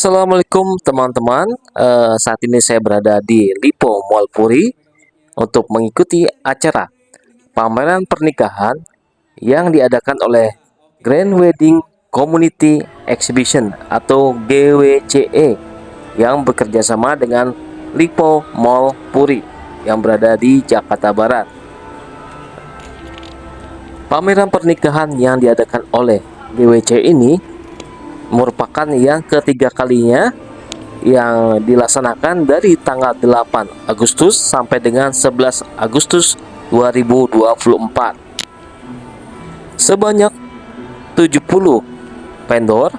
Assalamualaikum teman-teman. Saat ini saya berada di Lipo Mall Puri untuk mengikuti acara pameran pernikahan yang diadakan oleh Grand Wedding Community Exhibition atau GWCE yang bekerja sama dengan Lipo Mall Puri yang berada di Jakarta Barat. Pameran pernikahan yang diadakan oleh GWCE ini merupakan yang ketiga kalinya yang dilaksanakan dari tanggal 8 Agustus sampai dengan 11 Agustus 2024. Sebanyak 70 vendor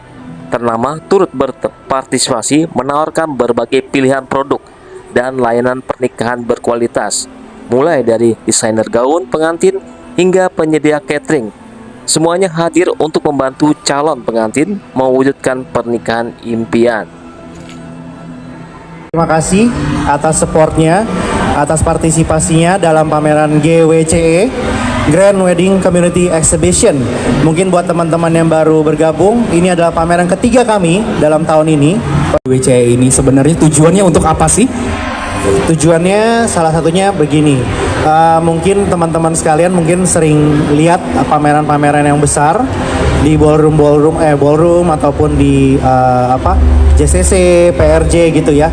ternama turut berpartisipasi menawarkan berbagai pilihan produk dan layanan pernikahan berkualitas, mulai dari desainer gaun pengantin hingga penyedia catering. Semuanya hadir untuk membantu calon pengantin mewujudkan pernikahan impian. Terima kasih atas supportnya, atas partisipasinya dalam pameran GWCE, Grand Wedding Community Exhibition. Mungkin buat teman-teman yang baru bergabung, ini adalah pameran ketiga kami dalam tahun ini. GWCE ini sebenarnya tujuannya untuk apa sih? Tujuannya salah satunya begini, mungkin teman-teman sekalian mungkin sering lihat pameran-pameran yang besar di ballroom ataupun di JCC, PRJ gitu ya.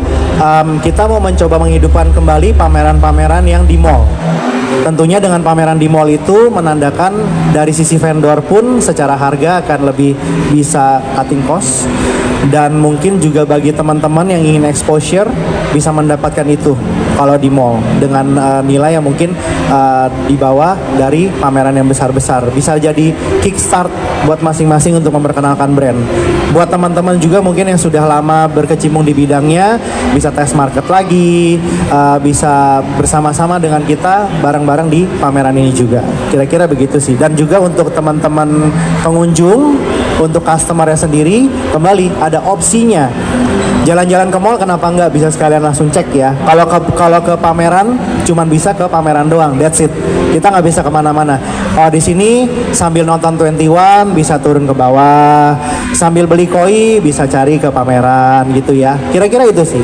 Kita mau mencoba menghidupkan kembali pameran-pameran yang di mall. Tentunya dengan pameran di mall itu menandakan dari sisi vendor pun secara harga akan lebih bisa cutting cost, dan mungkin juga bagi teman-teman yang ingin exposure bisa mendapatkan itu kalau di mall dengan nilai yang mungkin di bawah dari pameran yang besar-besar. Bisa jadi kickstart buat masing-masing untuk memperkenalkan brand. Buat teman-teman juga mungkin yang sudah lama berkecimpung di bidangnya bisa test market lagi, bisa bersama-sama dengan kita bareng-bareng di pameran ini juga. Kira-kira begitu sih. Dan juga untuk teman-teman pengunjung, untuk customer-nya sendiri, kembali ada opsinya. Jalan-jalan ke mall kenapa nggak bisa sekalian langsung cek ya. Kalau ke pameran cuman bisa ke pameran doang, that's it. Kita nggak bisa kemana-mana. Kalau di sini sambil nonton 21 bisa turun ke bawah, sambil beli koi bisa cari ke pameran gitu ya. Kira-kira itu sih.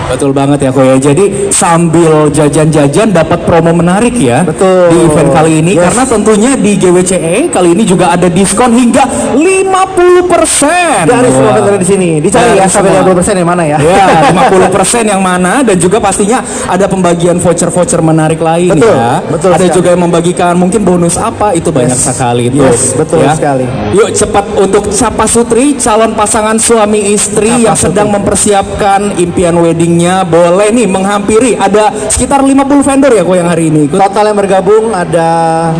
Betul banget ya Koya. Jadi sambil jajan-jajan dapat promo menarik ya. Betul. Di event kali ini. Yes. Karena tentunya di GWCE kali ini juga ada diskon hingga 50%. Dari semua vendor di sini. Dicari ya sampai 50% yang mana ya? Ya, 50% yang mana, dan juga pastinya ada pembagian voucher-voucher menarik lain. Betul, ya. betul Ada sekali. juga yang membagikan mungkin bonus apa, itu banyak sekali tuh. Yes, betul ya. sekali. Yuk cepat untuk Capa Sutri, calon pasangan suami istri yang sedang mempersiapkan impian weddingnya, boleh nih menghampiri. Ada sekitar 50 vendor ya kok yang hari ini ikut. Total yang bergabung ada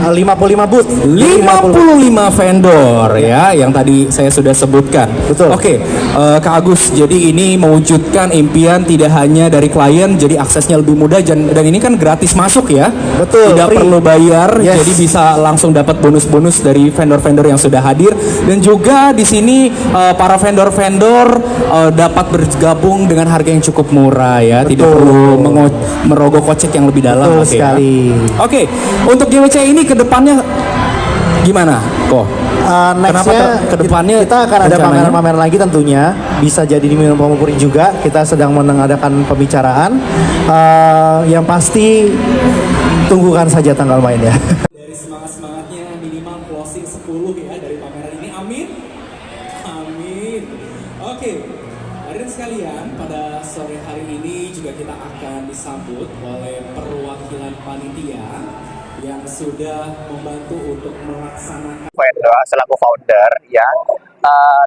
55 booth. 55 vendor ya, yang tadi saya sudah sebutkan. Betul. Oke, Kak Agus, jadi ini mewujudkan impian tidak hanya dari klien, jadi aksesnya lebih mudah, dan ini kan gratis masuk ya. Betul, Tidak free. perlu bayar, Yes. jadi bisa langsung dapat bonus-bonus dari vendor-vendor yang sudah hadir. Dan juga di sini para vendor-vendor dapat bergabung dengan harga yang cukup murah ya, Betul. tidak perlu merogoh kocek yang lebih dalam. Betul Oke, ya. sekali. Oke, untuk GWC ini ke depannya gimana kok? Nextnya ke depannya kita akan ada rencananya? pameran-pameran lagi tentunya. Bisa jadi di Minum Puri juga. Kita sedang mengadakan pembicaraan. Yang pasti tunggukan saja tanggal mainnya. Dari semangat-semangatnya minimal closing 10 ya dari pameran ini. Amin. Amin. Oke. Hadirin sekalian, pada sore hari ini juga kita akan disambut oleh perwakilan panitia yang sudah membantu untuk melaksanakan selaku founder yang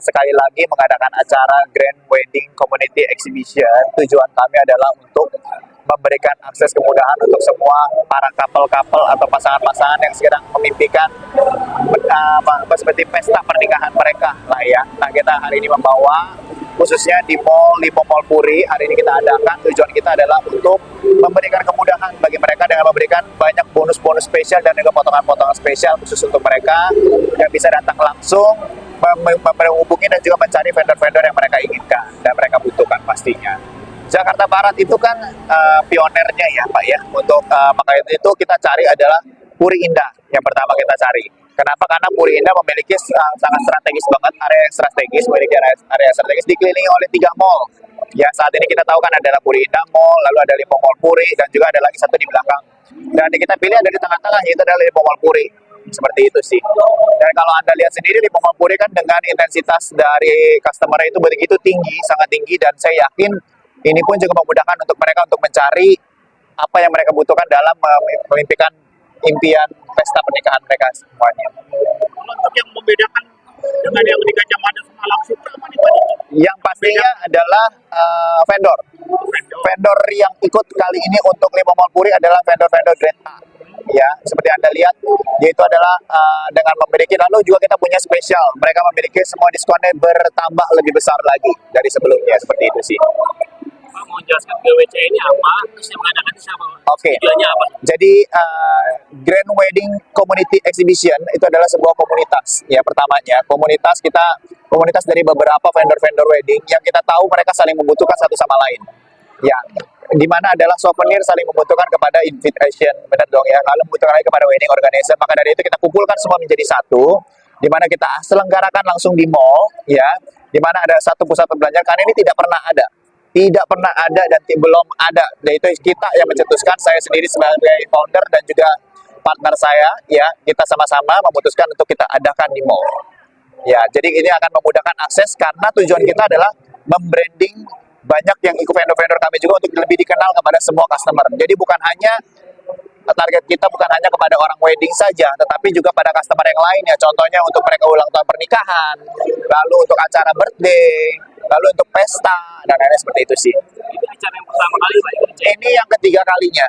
sekali lagi mengadakan acara Grand Wedding Community Exhibition. Tujuan kami adalah untuk memberikan akses kemudahan untuk semua para couple-couple atau pasangan-pasangan yang sedang memimpikan seperti pesta pernikahan mereka lah ya. Nah, kita hari ini membawa khususnya di Lipo Mall Puri. Hari ini kita adakan, tujuan kita adalah untuk memberikan kemudahan bagi mereka dengan memberikan banyak bonus-bonus spesial dan juga potongan-potongan spesial khusus untuk mereka yang bisa datang langsung menghubungi dan juga mencari vendor-vendor yang mereka inginkan dan mereka butuhkan pastinya. Jakarta Barat itu kan pionernya ya Pak ya, untuk makanya itu kita cari adalah Puri Indah yang pertama kita cari. Kenapa? Karena Puri Indah memiliki sangat strategis banget, area yang strategis, memiliki area strategis dikelilingi oleh 3 mall. Ya, saat ini kita tahu kan adalah Puri Indah Mall, lalu ada Lipo Mall Puri, dan juga ada lagi satu di belakang. Dan yang kita pilih ada di tengah-tengah, yaitu adalah Lipo Mall Puri. Seperti itu sih. Dan kalau Anda lihat sendiri, Lipo Mall Puri kan dengan intensitas dari customer itu begitu tinggi, sangat tinggi, dan saya yakin ini pun juga memudahkan untuk mereka untuk mencari apa yang mereka butuhkan dalam memimpikan impian pesta pernikahan mereka semuanya. Untuk yang membedakan dengan yang di Gajah Mada sama langsung apa nih Pak? Yang pastinya adalah vendor. Vendor yang ikut kali ini untuk Lipo Mall Puri adalah vendor-vendor grade A. Ya, seperti Anda lihat, yaitu adalah dengan memiliki, lalu juga kita punya spesial. Mereka memiliki semua diskonnya bertambah lebih besar lagi dari sebelumnya, seperti itu sih. Pak mau jelaskan GWC ini apa? Terus yang mengadakan siapa? Oke. Tujuannya apa? Jadi Grand Wedding Community Exhibition itu adalah sebuah komunitas. Ya, pertamanya komunitas dari beberapa vendor-vendor wedding yang kita tahu mereka saling membutuhkan satu sama lain. Ya, di mana adalah souvenir saling membutuhkan kepada invitation, benar dong ya. Kalau membutuhkan lagi kepada wedding organizer, maka dari itu kita kumpulkan semua menjadi satu, di mana kita selenggarakan langsung di mall, ya, di mana ada satu pusat perbelanjaan. Karena ini tidak pernah ada dan belum ada. Dan itu kita yang mencetuskan, saya sendiri sebagai founder dan juga partner saya, ya, kita sama-sama memutuskan untuk kita adakan di mall. Ya, jadi ini akan memudahkan akses karena tujuan kita adalah membranding banyak yang ikut vendor-vendor kami juga untuk lebih dikenal kepada semua customer. Jadi bukan hanya target kita bukan hanya kepada orang wedding saja, tetapi juga pada customer yang lainnya. Contohnya untuk mereka ulang tahun pernikahan, lalu untuk acara birthday, lalu untuk pesta, dan lain-lain seperti itu sih. Ini acara yang pertama kali Pak? Ini yang ketiga kalinya.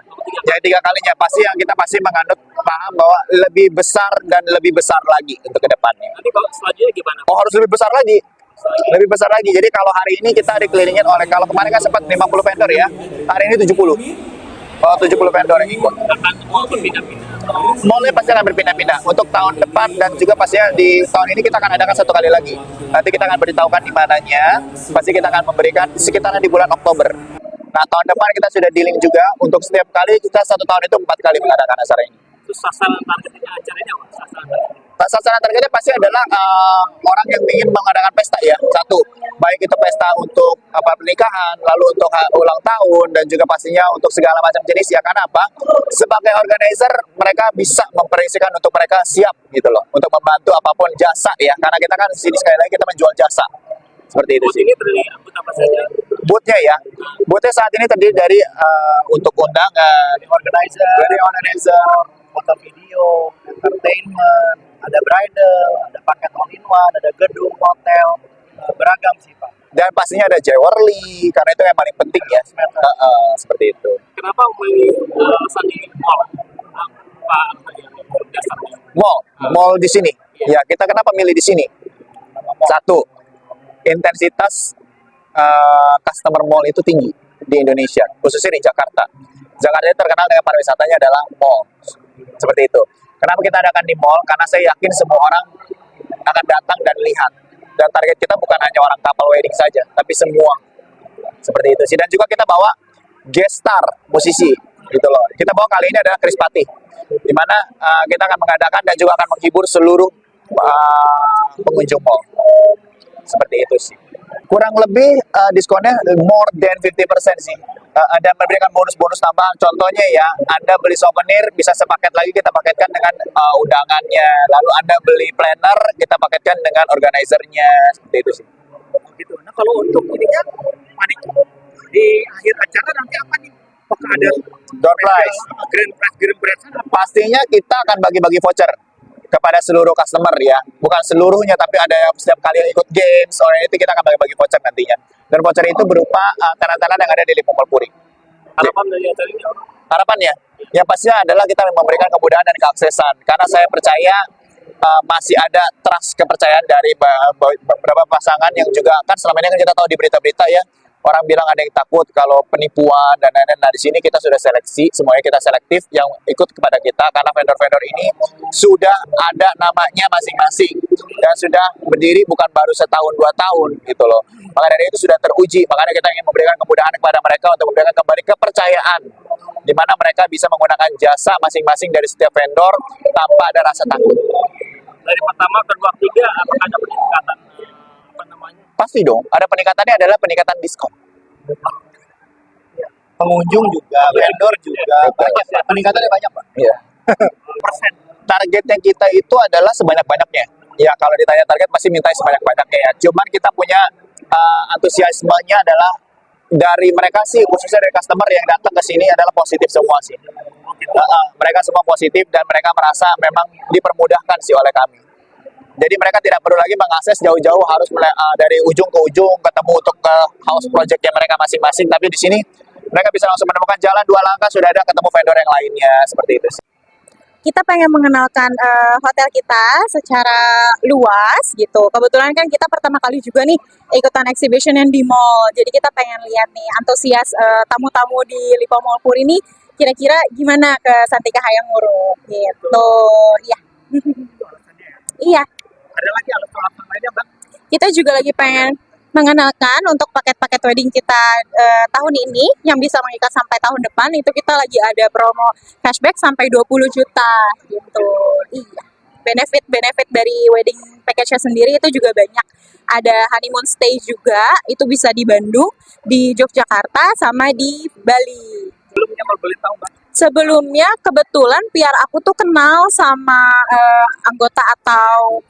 Jadi 3 kalinya pasti yang kita pasti menganut paham bahwa lebih besar dan lebih besar lagi untuk kedepannya. Nanti kalau selanjutnya gimana? Oh, harus lebih besar lagi. Lebih besar lagi. Jadi kalau hari ini kita dikelilingin oleh, kalau kemarin kan sempat 50 vendor ya, hari ini 70. Oh, 70 vendor yang ikut. Akan mau berpindah-pindah. Mallnya pasti akan berpindah-pindah untuk tahun depan, dan juga pastinya di tahun ini kita akan adakan 1 kali lagi. Nanti kita akan beritahukan di mananya. Pasti kita akan memberikan sekitaran di bulan Oktober. Nah, tahun depan kita sudah dealing juga untuk setiap kali kita 1 tahun itu 4 kali mengadakan acara ini. Terus sasaran targetnya acaranya apa? Sasaran targetnya pasti adalah orang yang ingin mengadakan pesta ya. Satu, baik itu pesta untuk pernikahan, lalu untuk ulang tahun, dan juga pastinya untuk segala macam jenis ya. Karena apa? Sebagai organizer mereka bisa memperisikan untuk mereka siap gitu loh, untuk membantu apapun jasa ya. Karena kita kan di sini sekali lagi kita menjual jasa. Seperti itu sih. Ini terdiri angkut apa saja? Boothnya ya, boothnya saat ini terdiri dari untuk undangan, dari organizer, foto video, entertainment, ada bridal, ada paket all-in-one, ada gedung, hotel, beragam sih Pak. Dan pastinya ada jewelry, karena itu yang paling penting ya. Seperti itu. Kenapa memilih Sandi Mall? Apa dasarnya? Mall di sini. Ya, kita kenapa milih di sini? Satu, intensitas customer mall itu tinggi di Indonesia, khususnya di Jakarta. Jakarta ini terkenal dengan pariwisatanya adalah mall. Seperti itu. Kenapa kita adakan di mall? Karena saya yakin semua orang akan datang dan lihat. Dan target kita bukan hanya orang couple wedding saja, tapi semua. Seperti itu sih. Dan juga kita bawa guest star musisi gitu loh. Kita bawa kali ini adalah Chris Patih, di mana kita akan mengadakan dan juga akan menghibur seluruh pengunjung mall. Seperti itu sih. Kurang lebih diskonnya more than 50% sih. Ada memberikan bonus-bonus tambahan. Contohnya ya, Anda beli souvenir bisa sepaket lagi, kita paketkan dengan undangannya. Lalu Anda beli planner, kita paketkan dengan organizernya. Seperti itu sih. Gitu. Nah kalau untuk ini kan di akhir acara nanti apa nih? Apakah ada Door prize. grand prize Pastinya kita akan bagi-bagi voucher kepada seluruh customer ya. Bukan seluruhnya, tapi ada yang setiap kali yang ikut games, orang itu kita akan bagi-bagi voucher nantinya. Dan voucher itu berupa tenan-tenan yang ada di Lipo Mall Puri. harapan dari acara ini? Harapannya, yang pastinya adalah kita memberikan kemudahan dan keaksesan. Karena saya percaya masih ada trust, kepercayaan dari beberapa pasangan yang juga kan selama ini kan kita tahu di berita-berita ya, orang bilang ada yang takut kalau penipuan dan lain-lain. Nah, di sini kita sudah seleksi, semuanya kita selektif yang ikut kepada kita karena vendor-vendor ini sudah ada namanya masing-masing dan sudah berdiri bukan baru 1-2 tahun gitu loh. Maka dari itu sudah teruji, makanya kita ingin memberikan kemudahan kepada mereka untuk memberikan kembali kepercayaan di mana mereka bisa menggunakan jasa masing-masing dari setiap vendor tanpa ada rasa takut. dari pertama kedua ketiga apakah ada peningkatan apa namanya Pasti dong, ada peningkatannya adalah peningkatan diskon. Pengunjung juga, vendor juga, banyak Pak. Peningkatannya banyak Pak. Iya. persen Targetnya kita itu adalah sebanyak-banyaknya. Ya kalau ditanya target pasti minta sebanyak-banyaknya ya. Cuman kita punya antusiasmenya adalah dari mereka sih, khususnya dari customer yang datang ke sini adalah positif semua sih. Mereka semua positif dan mereka merasa memang dipermudahkan sih oleh kami. Jadi mereka tidak perlu lagi mengakses jauh-jauh harus dari ujung ke ujung ketemu untuk ke house project yang mereka masing-masing. Tapi di sini mereka bisa langsung menemukan jalan 2 langkah sudah ada ketemu vendor yang lainnya seperti itu sih. Kita pengen mengenalkan hotel kita secara luas gitu. Kebetulan kan kita pertama kali juga nih ikutan exhibition yang di mall. Jadi kita pengen lihat nih antusias tamu-tamu di Lipo Mall Puri ini kira-kira gimana ke Santika Hayam Wuruk gitu. Iya. Iya. ada lagi alasan lainnya Mbak Kita juga lagi pengen mengenalkan untuk paket-paket wedding kita tahun ini yang bisa mengikat sampai tahun depan. Itu kita lagi ada promo cashback sampai 20 juta gitu. Iya. Benefit dari wedding package-nya sendiri itu juga banyak. Ada honeymoon stay juga, itu bisa di Bandung, di Yogyakarta, sama di Bali. sebelumnya mau boleh tahu Mbak Sebelumnya kebetulan PR aku tuh kenal sama anggota atau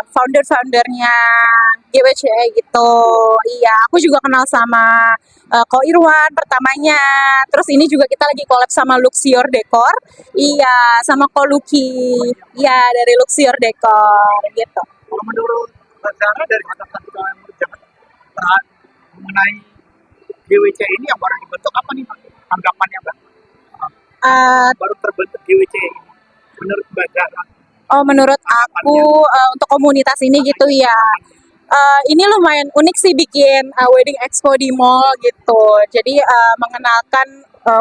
founder-foundernya GWCE gitu. Iya, aku juga kenal sama Ko Irwan pertamanya. Terus ini juga kita lagi collab sama Luxior Decor. Iya, sama Ko Luki. Iya, dari Luxior Decor gitu. kalau menurut Mbak Zara dari Hotel Santika Hayam Wuruk Jakarta mengenai GWC ini yang baru dibentuk apa nih Mbak anggapannya Mbak Eh, baru terbentuk GWC ini menurut Mbak Zara Oh, menurut aku untuk komunitas ini gitu ya. Ini lumayan unik sih bikin wedding expo di mall gitu. Jadi mengenalkan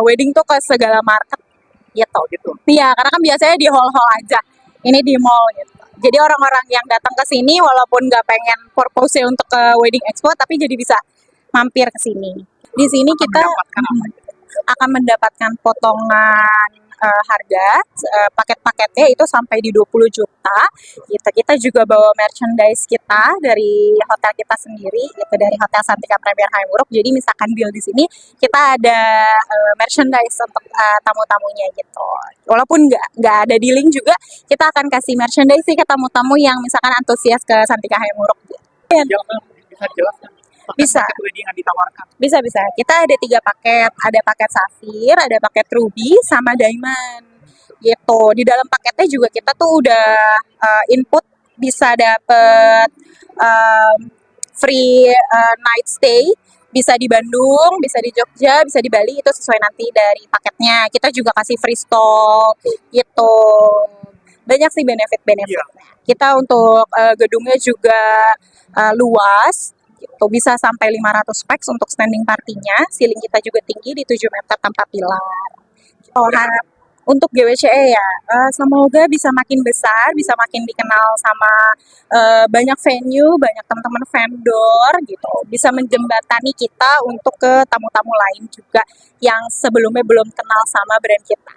wedding tuh ke segala market gitu. gitu Iya, karena kan biasanya di hall-hall aja. Ini di mall gitu. Jadi orang-orang yang datang ke sini walaupun nggak pengen purpose untuk ke wedding expo, tapi jadi bisa mampir ke sini. Di sini kita mendapatkan apa akan mendapatkan potongan harga paket-paketnya itu sampai di 20 juta gitu. Kita juga bawa merchandise kita dari hotel kita sendiri gitu, dari Hotel Santika Premier Hayam Wuruk. Jadi misalkan deal di sini kita ada merchandise untuk tamu-tamunya gitu. Walaupun nggak ada dealing juga, kita akan kasih merchandise sih ke tamu-tamu yang misalkan antusias ke Santika Hayam Wuruk. yang bisa jelaskan Bisa. paket wedding yang ditawarkan Bisa. Kita ada 3 paket. Ada paket safir, ada paket ruby, sama diamond. Gitu. Di dalam paketnya juga kita tuh udah input bisa dapet free night stay. Bisa di Bandung, bisa di Jogja, bisa di Bali. Itu sesuai nanti dari paketnya. Kita juga kasih free stock gitu. Banyak sih benefit-benefitnya. Kita untuk gedungnya juga luas. Gitu. Bisa sampai 500 pax untuk standing partinya. Ceiling kita juga tinggi di 7 meter tanpa pilar. Oh, harap untuk GWCE ya, semoga bisa makin besar, bisa makin dikenal sama banyak venue, banyak teman-teman vendor gitu. Bisa menjembatani kita untuk ke tamu-tamu lain juga yang sebelumnya belum kenal sama brand kita.